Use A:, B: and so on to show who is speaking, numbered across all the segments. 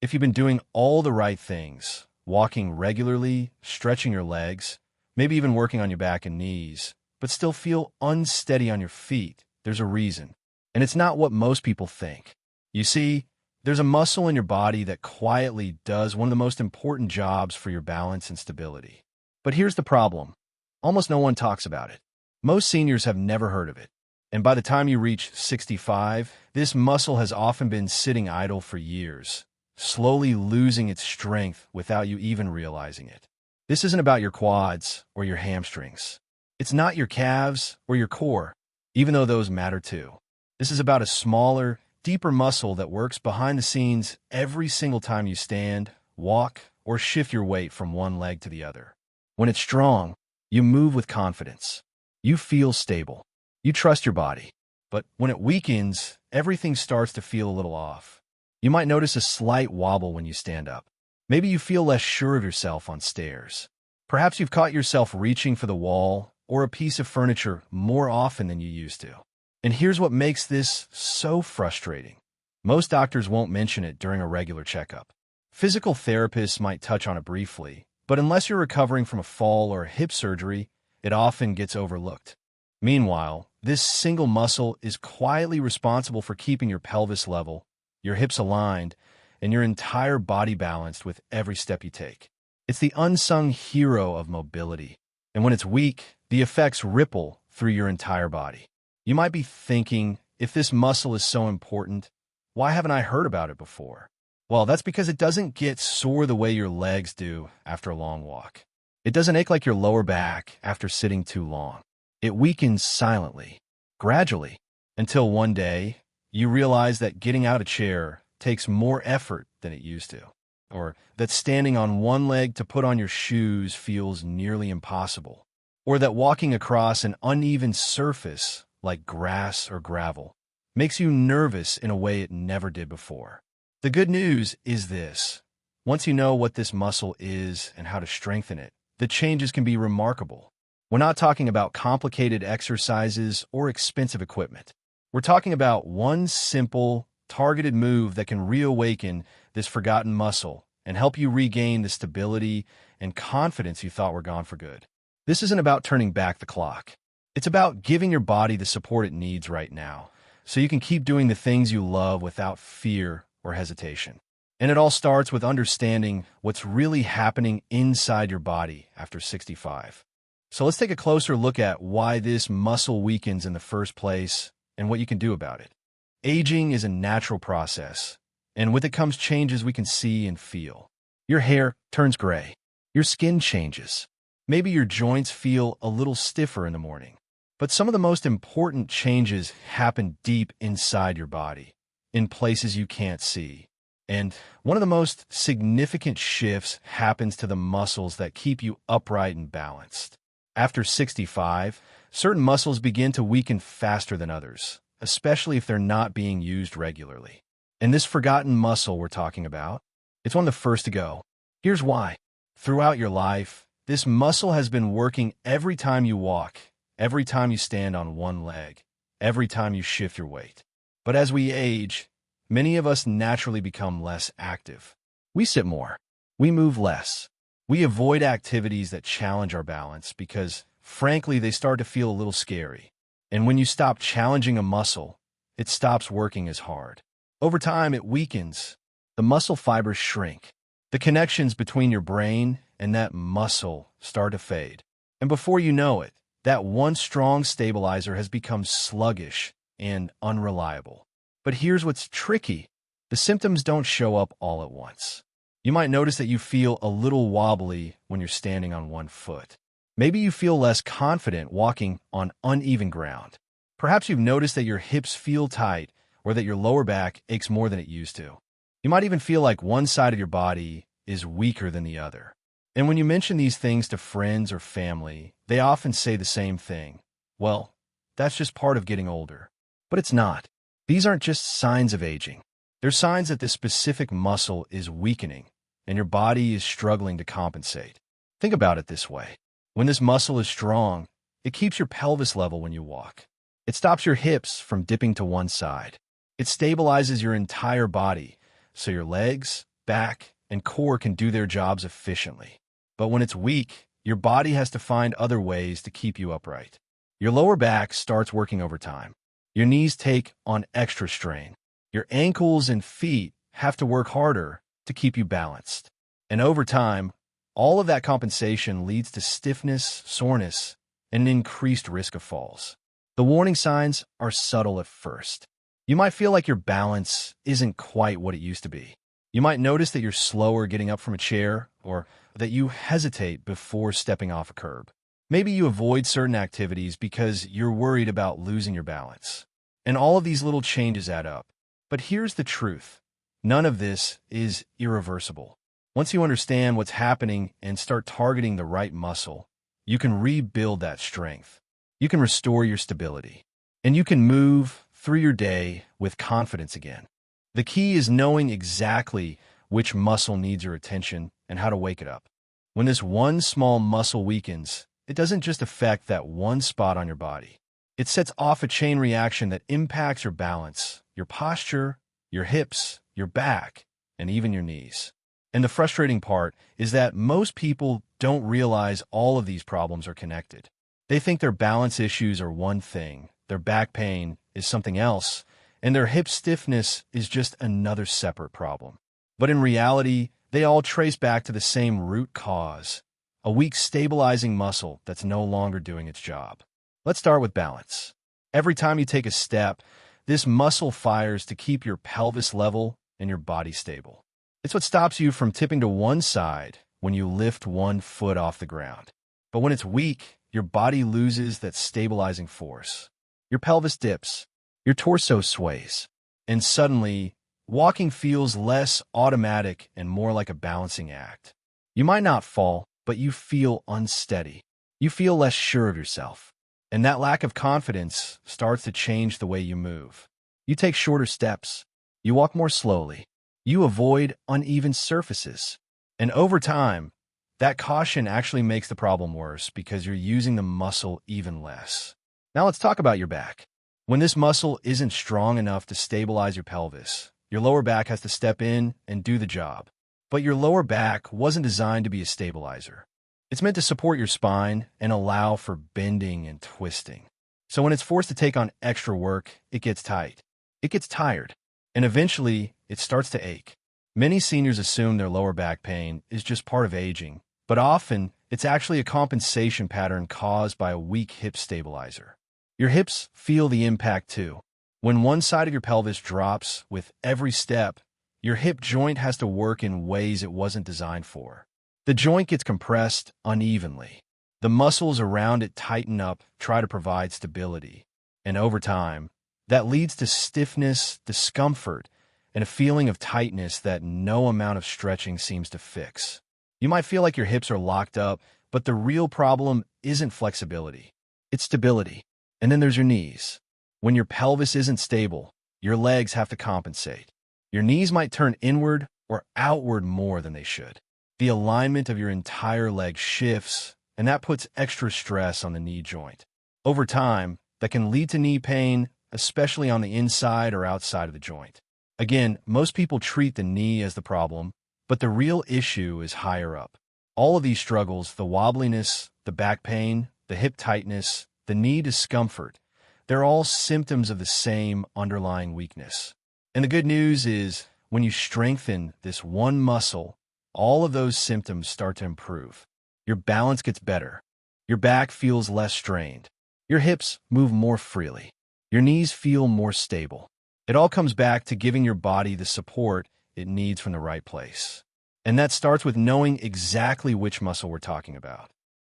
A: If you've been doing all the right things, walking regularly, stretching your legs, maybe even working on your back and knees, but still feel unsteady on your feet, there's a reason. And it's not what most people think. You see, there's a muscle in your body that quietly does one of the most important jobs for your balance and stability. But here's the problem. Almost no one talks about it. Most seniors have never heard of it. And by the time you reach 65, this muscle has often been sitting idle for years, slowly losing its strength without you even realizing it. This isn't about your quads or your hamstrings. It's not your calves or your core, even though those matter too. This is about a smaller, deeper muscle that works behind the scenes every single time you stand, walk, or shift your weight from one leg to the other. When it's strong, you move with confidence. You feel stable. You trust your body. But when it weakens, everything starts to feel a little off. You might notice a slight wobble when you stand up. Maybe you feel less sure of yourself on stairs. Perhaps you've caught yourself reaching for the wall or a piece of furniture more often than you used to. And here's what makes this so frustrating. Most doctors won't mention it during a regular checkup. Physical therapists might touch on it briefly, but unless you're recovering from a fall or a hip surgery, it often gets overlooked. Meanwhile, this single muscle is quietly responsible for keeping your pelvis level, your hips aligned, and your entire body balanced with every step you take. It's the unsung hero of mobility. And when it's weak, the effects ripple through your entire body. You might be thinking, if this muscle is so important, why haven't I heard about it before? Well, that's because it doesn't get sore the way your legs do after a long walk. It doesn't ache like your lower back after sitting too long. It weakens silently, gradually, until one day you realize that getting out of a chair takes more effort than it used to, or that standing on one leg to put on your shoes feels nearly impossible, or that walking across an uneven surface like grass or gravel makes you nervous in a way it never did before. The good news is this. Once you know what this muscle is and how to strengthen it, the changes can be remarkable. We're not talking about complicated exercises or expensive equipment. We're talking about one simple, targeted move that can reawaken this forgotten muscle and help you regain the stability and confidence you thought were gone for good. This isn't about turning back the clock. It's about giving your body the support it needs right now, so you can keep doing the things you love without fear or hesitation. And it all starts with understanding what's really happening inside your body after 65. So let's take a closer look at why this muscle weakens in the first place and what you can do about it. Aging is a natural process, and with it comes changes we can see and feel. Your hair turns gray. Your skin changes. Maybe your joints feel a little stiffer in the morning. But some of the most important changes happen deep inside your body, in places you can't see. And one of the most significant shifts happens to the muscles that keep you upright and balanced. After 65, certain muscles begin to weaken faster than others, especially if they're not being used regularly. And this forgotten muscle we're talking about, it's one of the first to go. Here's why. Throughout your life, this muscle has been working every time you walk, every time you stand on one leg, every time you shift your weight. But as we age, many of us naturally become less active. We sit more. We move less. We avoid activities that challenge our balance because, frankly, they start to feel a little scary. And when you stop challenging a muscle, it stops working as hard. Over time, it weakens. The muscle fibers shrink. The connections between your brain and that muscle start to fade. And before you know it, that once strong stabilizer has become sluggish and unreliable. But here's what's tricky. The symptoms don't show up all at once. You might notice that you feel a little wobbly when you're standing on one foot. Maybe you feel less confident walking on uneven ground. Perhaps you've noticed that your hips feel tight or that your lower back aches more than it used to. You might even feel like one side of your body is weaker than the other. And when you mention these things to friends or family, they often say the same thing. Well, that's just part of getting older. But it's not. These aren't just signs of aging. They're signs that this specific muscle is weakening and your body is struggling to compensate. Think about it this way. When this muscle is strong, it keeps your pelvis level when you walk. It stops your hips from dipping to one side. It stabilizes your entire body, so your legs, back, and core can do their jobs efficiently. But when it's weak, your body has to find other ways to keep you upright. Your lower back starts working overtime. Your knees take on extra strain. Your ankles and feet have to work harder to keep you balanced. And over time, all of that compensation leads to stiffness, soreness, and an increased risk of falls. The warning signs are subtle at first. You might feel like your balance isn't quite what it used to be. You might notice that you're slower getting up from a chair, or that you hesitate before stepping off a curb. Maybe you avoid certain activities because you're worried about losing your balance. And all of these little changes add up. But here's the truth. None of this is irreversible. Once you understand what's happening and start targeting the right muscle, you can rebuild that strength. You can restore your stability. And you can move through your day with confidence again. The key is knowing exactly which muscle needs your attention and how to wake it up. When this one small muscle weakens, it doesn't just affect that one spot on your body. It sets off a chain reaction that impacts your balance, your posture, your hips, your back, and even your knees. And the frustrating part is that most people don't realize all of these problems are connected. They think their balance issues are one thing, their back pain is something else, and their hip stiffness is just another separate problem. But in reality, they all trace back to the same root cause, a weak stabilizing muscle that's no longer doing its job. Let's start with balance. Every time you take a step, this muscle fires to keep your pelvis level and your body stable. It's what stops you from tipping to one side when you lift one foot off the ground. But when it's weak, your body loses that stabilizing force. Your pelvis dips, your torso sways, and suddenly, walking feels less automatic and more like a balancing act. You might not fall, but you feel unsteady. You feel less sure of yourself. And that lack of confidence starts to change the way you move. You take shorter steps. You walk more slowly. You avoid uneven surfaces. And over time, that caution actually makes the problem worse because you're using the muscle even less. Now let's talk about your back. When this muscle isn't strong enough to stabilize your pelvis, your lower back has to step in and do the job. But your lower back wasn't designed to be a stabilizer. It's meant to support your spine and allow for bending and twisting. So when it's forced to take on extra work, it gets tight. It gets tired. And eventually, it starts to ache. Many seniors assume their lower back pain is just part of aging, but often it's actually a compensation pattern caused by a weak hip stabilizer. Your hips feel the impact too. When one side of your pelvis drops with every step, your hip joint has to work in ways it wasn't designed for. The joint gets compressed unevenly. The muscles around it tighten up, try to provide stability. And over time, that leads to stiffness, discomfort, and a feeling of tightness that no amount of stretching seems to fix. You might feel like your hips are locked up, but the real problem isn't flexibility. It's stability. And then there's your knees. When your pelvis isn't stable, your legs have to compensate. Your knees might turn inward or outward more than they should. The alignment of your entire leg shifts, and that puts extra stress on the knee joint. Over time, that can lead to knee pain, especially on the inside or outside of the joint. Again, most people treat the knee as the problem, but the real issue is higher up. All of these struggles, the wobbliness, the back pain, the hip tightness, the knee discomfort, they're all symptoms of the same underlying weakness. And the good news is, when you strengthen this one muscle, all of those symptoms start to improve. Your balance gets better. Your back feels less strained. Your hips move more freely. Your knees feel more stable. It all comes back to giving your body the support it needs from the right place. And that starts with knowing exactly which muscle we're talking about.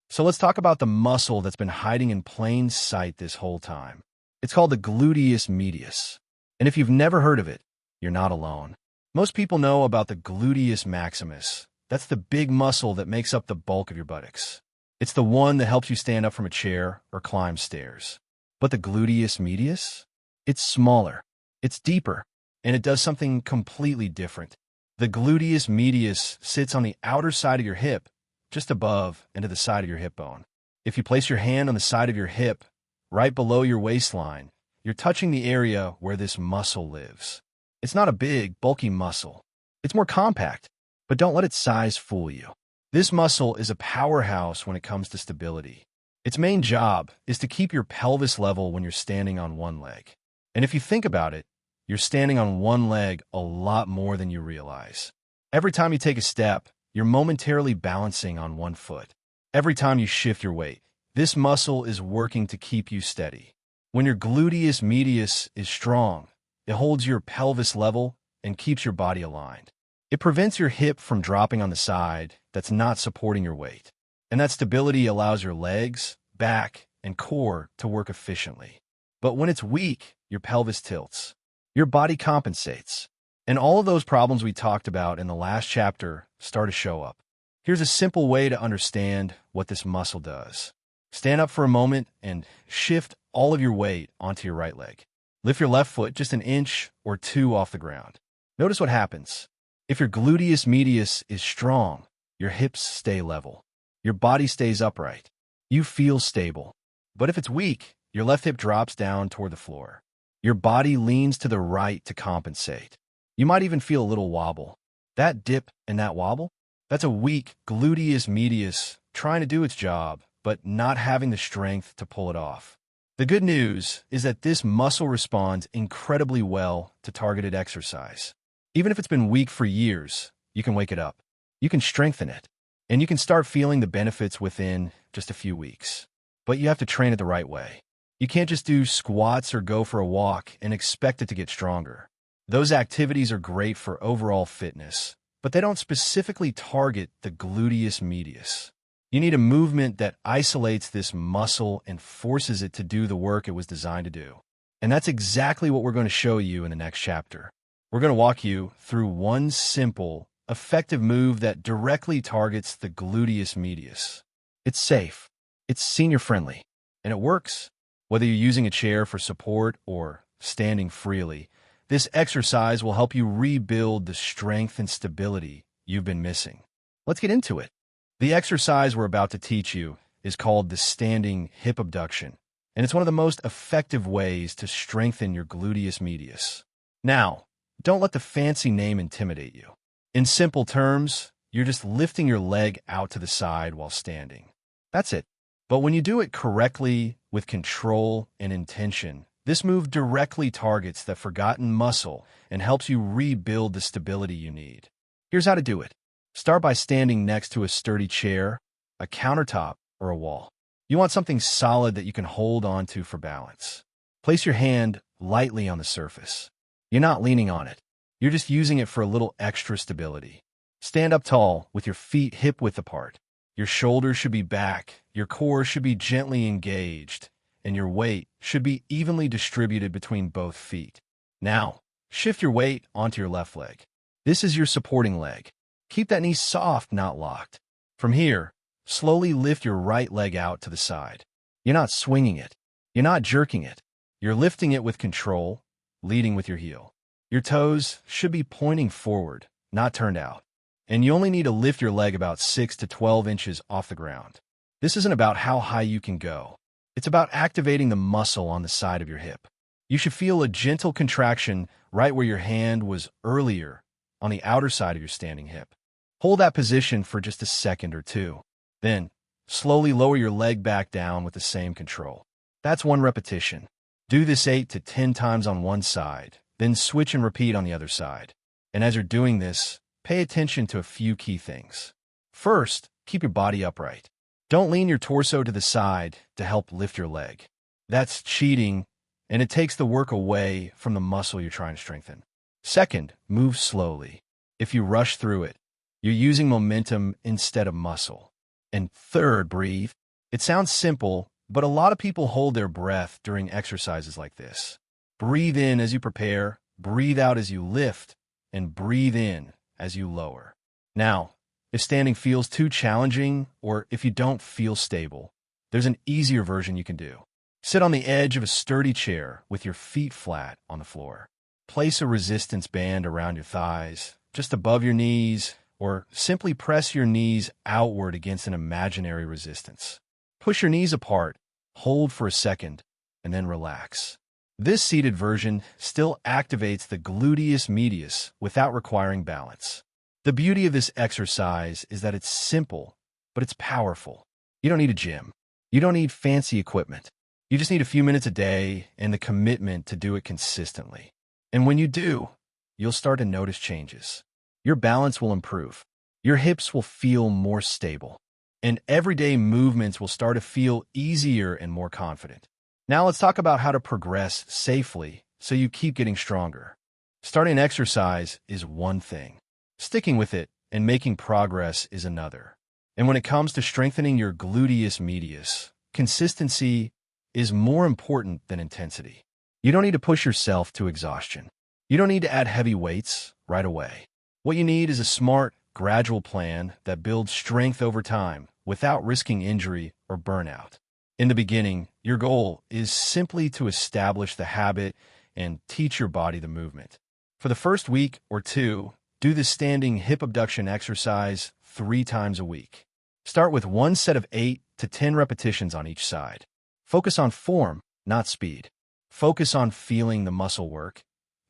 A: So let's talk about the muscle that's been hiding in plain sight this whole time. It's called the gluteus medius. And if you've never heard of it, you're not alone. Most people know about the gluteus maximus. That's the big muscle that makes up the bulk of your buttocks. It's the one that helps you stand up from a chair or climb stairs. But the gluteus medius? It's smaller, it's deeper, and it does something completely different. The gluteus medius sits on the outer side of your hip, just above and to the side of your hip bone. If you place your hand on the side of your hip, right below your waistline, you're touching the area where this muscle lives. It's not a big, bulky muscle. It's more compact, but don't let its size fool you. This muscle is a powerhouse when it comes to stability. Its main job is to keep your pelvis level when you're standing on one leg. And if you think about it, you're standing on one leg a lot more than you realize. Every time you take a step, you're momentarily balancing on one foot. Every time you shift your weight, this muscle is working to keep you steady. When your gluteus medius is strong, it holds your pelvis level and keeps your body aligned. It prevents your hip from dropping on the side that's not supporting your weight. And that stability allows your legs, back, and core to work efficiently. But when it's weak, your pelvis tilts. Your body compensates. And all of those problems we talked about in the last chapter start to show up. Here's a simple way to understand what this muscle does. Stand up for a moment and shift all of your weight onto your right leg. Lift your left foot just an inch or two off the ground. Notice what happens. If your gluteus medius is strong, your hips stay level. Your body stays upright. You feel stable. But if it's weak, your left hip drops down toward the floor. Your body leans to the right to compensate. You might even feel a little wobble. That dip and that wobble, that's a weak gluteus medius trying to do its job, but not having the strength to pull it off. The good news is that this muscle responds incredibly well to targeted exercise. Even if it's been weak for years, you can wake it up. You can strengthen it. And you can start feeling the benefits within just a few weeks. But you have to train it the right way. You can't just do squats or go for a walk and expect it to get stronger. Those activities are great for overall fitness, but they don't specifically target the gluteus medius. You need a movement that isolates this muscle and forces it to do the work it was designed to do. And that's exactly what we're going to show you in the next chapter. We're going to walk you through one simple, effective move that directly targets the gluteus medius. It's safe, it's senior-friendly, and it works. Whether you're using a chair for support or standing freely, this exercise will help you rebuild the strength and stability you've been missing. Let's get into it. The exercise we're about to teach you is called the standing hip abduction, and it's one of the most effective ways to strengthen your gluteus medius. Now, don't let the fancy name intimidate you. In simple terms, you're just lifting your leg out to the side while standing. That's it. But when you do it correctly, with control and intention, this move directly targets that forgotten muscle and helps you rebuild the stability you need. Here's how to do it. Start by standing next to a sturdy chair, a countertop, or a wall. You want something solid that you can hold onto for balance. Place your hand lightly on the surface. You're not leaning on it. You're just using it for a little extra stability. Stand up tall with your feet hip-width apart. Your shoulders should be back, your core should be gently engaged, and your weight should be evenly distributed between both feet. Now, shift your weight onto your left leg. This is your supporting leg. Keep that knee soft, not locked. From here, slowly lift your right leg out to the side. You're not swinging it. You're not jerking it. You're lifting it with control, leading with your heel. Your toes should be pointing forward, not turned out. And you only need to lift your leg about 6 to 12 inches off the ground. This isn't about how high you can go. It's about activating the muscle on the side of your hip. You should feel a gentle contraction right where your hand was earlier on the outer side of your standing hip. Hold that position for just a second or two. Then, slowly lower your leg back down with the same control. That's one repetition. Do this 8 to 10 times on one side, then switch and repeat on the other side. And as you're doing this, pay attention to a few key things. First, keep your body upright. Don't lean your torso to the side to help lift your leg. That's cheating, and it takes the work away from the muscle you're trying to strengthen. Second, move slowly. If you rush through it, you're using momentum instead of muscle. And third, breathe. It sounds simple, but a lot of people hold their breath during exercises like this. Breathe in as you prepare, breathe out as you lift, and breathe in as you lower. Now, if standing feels too challenging, or if you don't feel stable, there's an easier version you can do. Sit on the edge of a sturdy chair with your feet flat on the floor. Place a resistance band around your thighs, just above your knees, or simply press your knees outward against an imaginary resistance. Push your knees apart, hold for a second, and then relax. This seated version still activates the gluteus medius without requiring balance. The beauty of this exercise is that it's simple, but it's powerful. You don't need a gym. You don't need fancy equipment. You just need a few minutes a day and the commitment to do it consistently. And when you do, you'll start to notice changes. Your balance will improve. Your hips will feel more stable. And everyday movements will start to feel easier and more confident. Now let's talk about how to progress safely so you keep getting stronger. Starting an exercise is one thing. Sticking with it and making progress is another. And when it comes to strengthening your gluteus medius, consistency is more important than intensity. You don't need to push yourself to exhaustion. You don't need to add heavy weights right away. What you need is a smart, gradual plan that builds strength over time without risking injury or burnout. In the beginning, your goal is simply to establish the habit and teach your body the movement. For the first week or two, do the standing hip abduction exercise 3 times a week. Start with one set of 8 to 10 repetitions on each side. Focus on form, not speed. Focus on feeling the muscle work,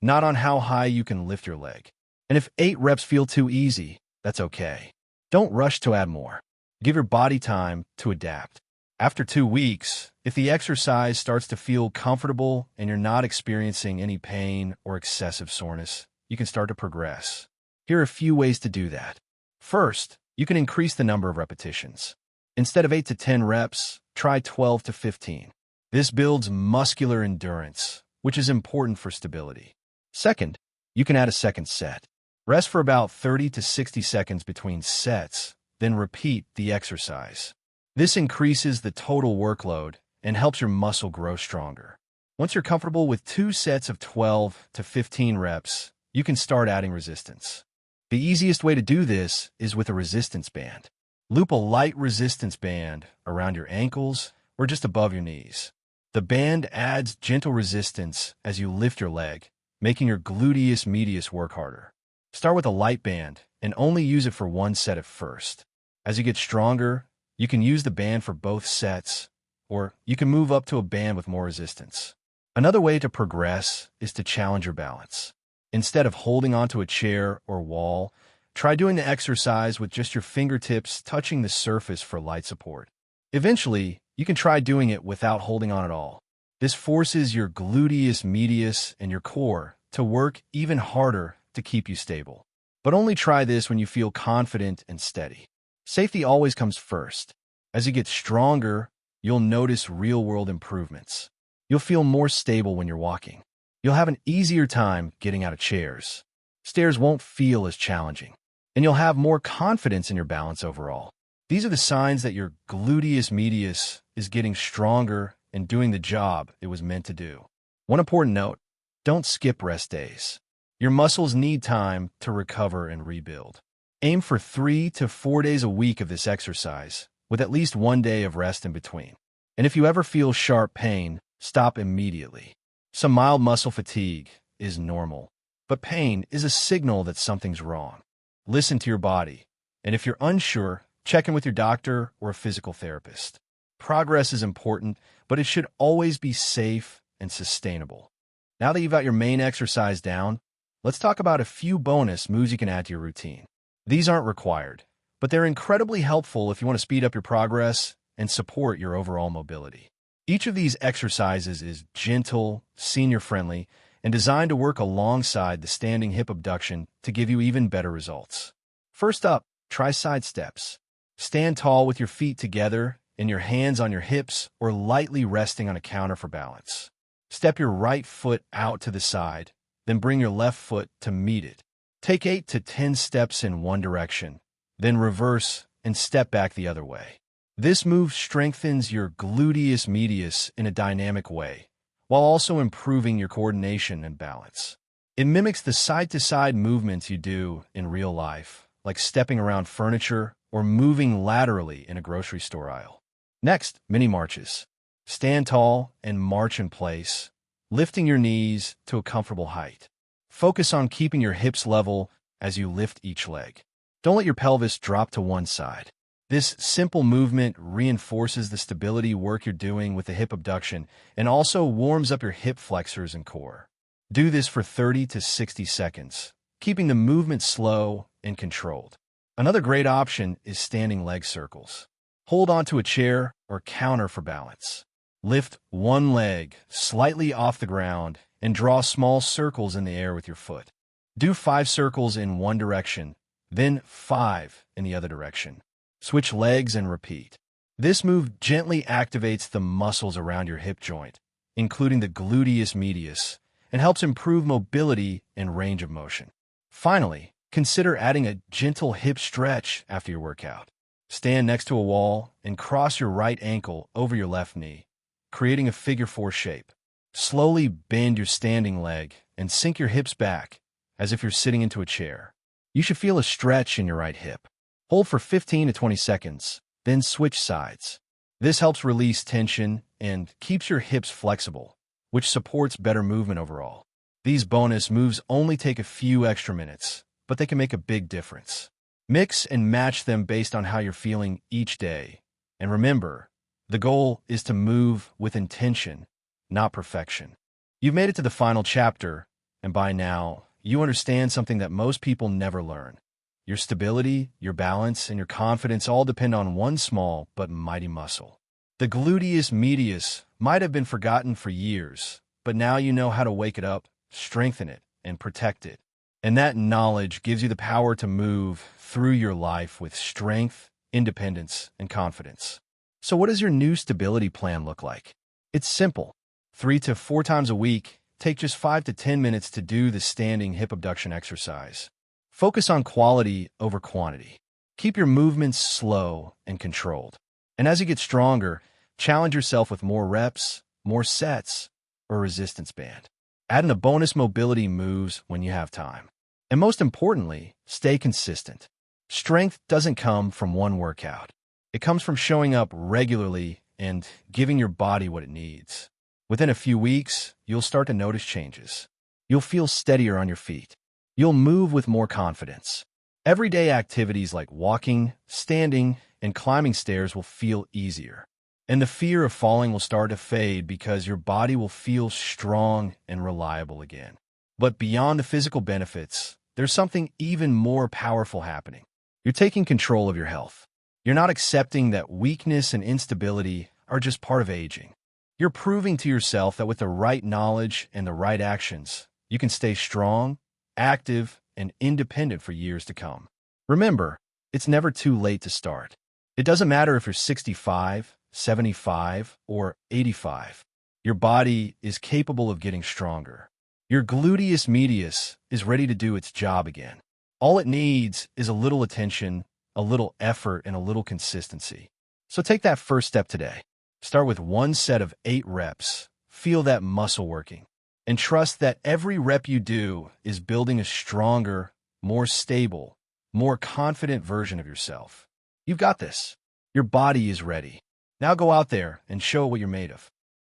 A: not on how high you can lift your leg. And if 8 reps feel too easy, that's okay. Don't rush to add more. Give your body time to adapt. After 2 weeks, if the exercise starts to feel comfortable and you're not experiencing any pain or excessive soreness, you can start to progress. Here are a few ways to do that. First, you can increase the number of repetitions. Instead of 8 to 10 reps, try 12 to 15. This builds muscular endurance, which is important for stability. Second, you can add a second set. Rest for about 30 to 60 seconds between sets, then repeat the exercise. This increases the total workload and helps your muscle grow stronger. Once you're comfortable with 2 sets of 12 to 15 reps, you can start adding resistance. The easiest way to do this is with a resistance band. Loop a light resistance band around your ankles or just above your knees. The band adds gentle resistance as you lift your leg, making your gluteus medius work harder. Start with a light band and only use it for 1 set at first. As you get stronger, you can use the band for both sets, or you can move up to a band with more resistance. Another way to progress is to challenge your balance. Instead of holding onto a chair or wall, try doing the exercise with just your fingertips touching the surface for light support. Eventually, you can try doing it without holding on at all. This forces your gluteus medius and your core to work even harder to keep you stable. But only try this when you feel confident and steady. Safety always comes first. As you get stronger, you'll notice real-world improvements. You'll feel more stable when you're walking. You'll have an easier time getting out of chairs. Stairs won't feel as challenging. And you'll have more confidence in your balance overall. These are the signs that your gluteus medius is getting stronger and doing the job it was meant to do. One important note, don't skip rest days. Your muscles need time to recover and rebuild. Aim for 3 to 4 days a week of this exercise, with at least 1 day of rest in between. And if you ever feel sharp pain, stop immediately. Some mild muscle fatigue is normal, but pain is a signal that something's wrong. Listen to your body, and if you're unsure, check in with your doctor or a physical therapist. Progress is important, but it should always be safe and sustainable. Now that you've got your main exercise down, let's talk about a few bonus moves you can add to your routine. These aren't required, but they're incredibly helpful if you want to speed up your progress and support your overall mobility. Each of these exercises is gentle, senior-friendly, and designed to work alongside the standing hip abduction to give you even better results. First up, try side steps. Stand tall with your feet together and your hands on your hips or lightly resting on a counter for balance. Step your right foot out to the side, then bring your left foot to meet it. Take 8 to 10 steps in one direction, then reverse and step back the other way. This move strengthens your gluteus medius in a dynamic way, while also improving your coordination and balance. It mimics the side-to-side movements you do in real life, like stepping around furniture or moving laterally in a grocery store aisle. Next, mini marches. Stand tall and march in place, lifting your knees to a comfortable height. Focus on keeping your hips level as you lift each leg. Don't let your pelvis drop to one side. This simple movement reinforces the stability work you're doing with the hip abduction and also warms up your hip flexors and core. Do this for 30 to 60 seconds, keeping the movement slow and controlled. Another great option is standing leg circles. Hold onto a chair or counter for balance. Lift one leg slightly off the ground and draw small circles in the air with your foot. Do 5 circles in one direction, then 5 in the other direction. Switch legs and repeat. This move gently activates the muscles around your hip joint, including the gluteus medius, and helps improve mobility and range of motion. Finally, consider adding a gentle hip stretch after your workout. Stand next to a wall and cross your right ankle over your left knee, creating a figure 4 shape. Slowly bend your standing leg and sink your hips back as if you're sitting into a chair. You should feel a stretch in your right hip. Hold for 15 to 20 seconds, then switch sides. This helps release tension and keeps your hips flexible, which supports better movement overall. These bonus moves only take a few extra minutes, but they can make a big difference. Mix and match them based on how you're feeling each day. And remember, the goal is to move with intention, not perfection. You've made it to the final chapter, and by now, you understand something that most people never learn. Your stability, your balance, and your confidence all depend on one small but mighty muscle. The gluteus medius might have been forgotten for years, but now you know how to wake it up, strengthen it, and protect it. And that knowledge gives you the power to move through your life with strength, independence, and confidence. So what does your new stability plan look like? It's simple. 3 to 4 times a week, take just 5 to 10 minutes to do the standing hip abduction exercise. Focus on quality over quantity. Keep your movements slow and controlled. And as you get stronger, challenge yourself with more reps, more sets, or resistance band. Add in the bonus mobility moves when you have time. And most importantly, stay consistent. Strength doesn't come from one workout. It comes from showing up regularly and giving your body what it needs. Within a few weeks, you'll start to notice changes. You'll feel steadier on your feet. You'll move with more confidence. Everyday activities like walking, standing, and climbing stairs will feel easier. And the fear of falling will start to fade because your body will feel strong and reliable again. But beyond the physical benefits, there's something even more powerful happening. You're taking control of your health. You're not accepting that weakness and instability are just part of aging. You're proving to yourself that with the right knowledge and the right actions, you can stay strong, active, and independent for years to come. Remember, it's never too late to start. It doesn't matter if you're 65, 75, or 85. Your body is capable of getting stronger. Your gluteus medius is ready to do its job again. All it needs is a little attention, a little effort, and a little consistency. So take that first step today. Start with 1 set of 8 reps. Feel that muscle working. And trust that every rep you do is building a stronger, more stable, more confident version of yourself. You've got this. Your body is ready. Now go out there and show what you're made of.